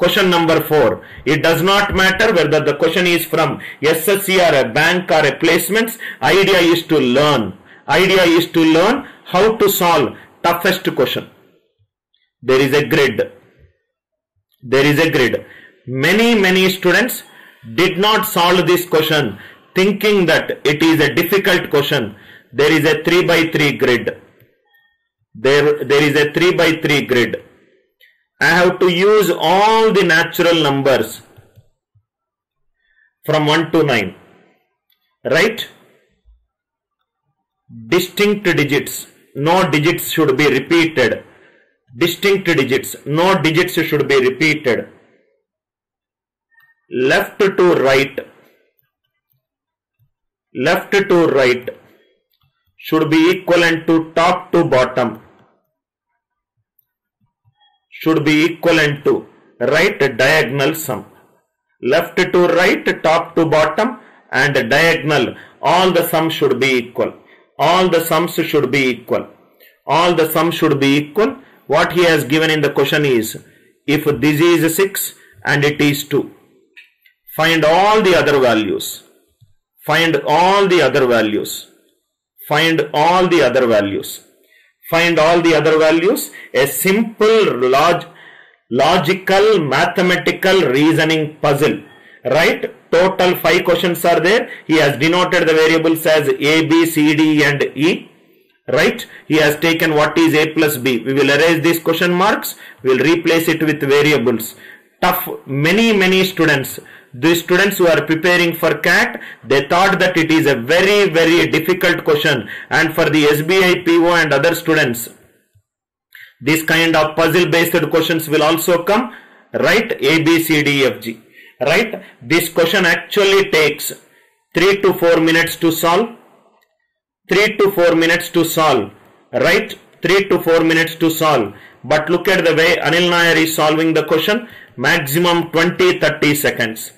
Question number 4. It does not matter whether the question is from SSC or a bank or a placements. Idea is to learn. Idea is to learn how to solve toughest question. There is a grid. There is a grid. Many students did not solve this question thinking that it is a difficult question. There is a 3 by 3 grid. There is a 3 by 3 grid. I have to use all the natural numbers from 1 to 9. Right? Distinct digits. No digits should be repeated. Distinct digits. No digits should be repeated. Left to right. Left to right should be equivalent to top to bottom. Should be equivalent to right diagonal sum. Left to right, top to bottom, and diagonal. All the sums should be equal. All the sums should be equal. All the sums should be equal. What he has given in the question is, if this is 6 and it is 2, find all the other values. Find all the other values. Find all the other values. Find all the other values. A simple logical mathematical reasoning puzzle. Right? Total 5 questions are there. He has denoted the variables as A, B, C, D and E. Right? He has taken what is A plus B. We will erase these question marks. We will replace it with variables. Tough. Many students. These students who are preparing for CAT, they thought that it is a very difficult question, and for the SBI PO and other students, this kind of puzzle based questions will also come, right? A, B, C, D, F, G, right? This question actually takes 3 to 4 minutes to solve. 3 to 4 minutes to solve, right? 3 to 4 minutes to solve. But look at the way Anil Nair is solving the question. Maximum 20-30 seconds.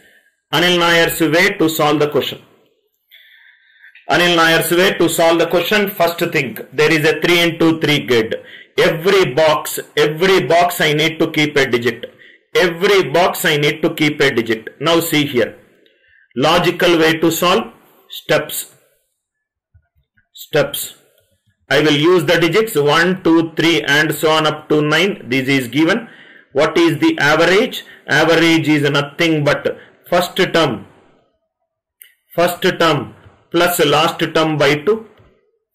Anil Nair's way to solve the question. Anil Nair's way to solve the question. First thing, there is a 3 into 3 grid. Every box I need to keep a digit. Every box I need to keep a digit. Now see here. Logical way to solve. Steps. I will use the digits 1, 2, 3 and so on up to 9. This is given. What is the average? Average is nothing but first term plus last term by 2.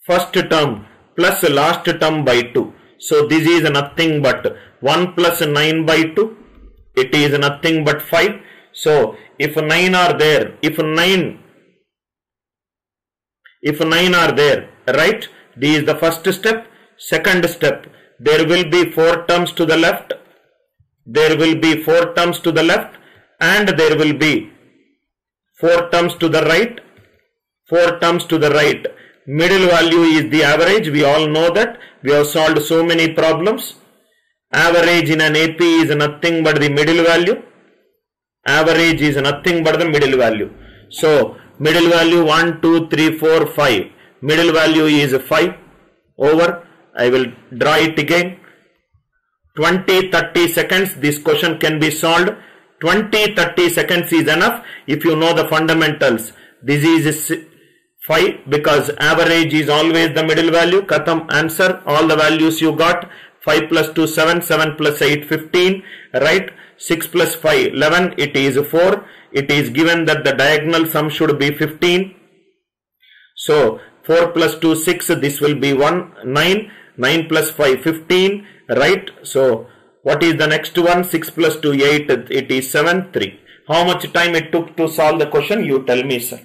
First term plus last term by 2. So this is nothing but 1 plus 9 by 2. It is nothing but 5. So if 9 are there, if 9 are there, right? This is the first step. Second step, there will be 4 terms to the left. There will be 4 terms to the left. And there will be 4 terms to the right. 4 terms to the right. Middle value is the average. We all know that. We have solved so many problems. Average in an AP is nothing but the middle value. Average is nothing but the middle value. So, middle value 1, 2, 3, 4, 5. Middle value is 5. Over. I will draw it again. 20-30 seconds. This question can be solved. 20-30 seconds is enough if you know the fundamentals. This is 5 because average is always the middle value. Katham, answer. All the values you got. 5 plus 2, 7. 7 plus 8, 15. Right? 6 plus 5, 11. It is 4. It is given that the diagonal sum should be 15. So, 4 plus 2, 6. This will be 1, 9. 9 plus 5, 15. Right? So, what is the next one? 6 plus 2, 8. It is 7, 3. How much time it took to solve the question? You tell me, sir.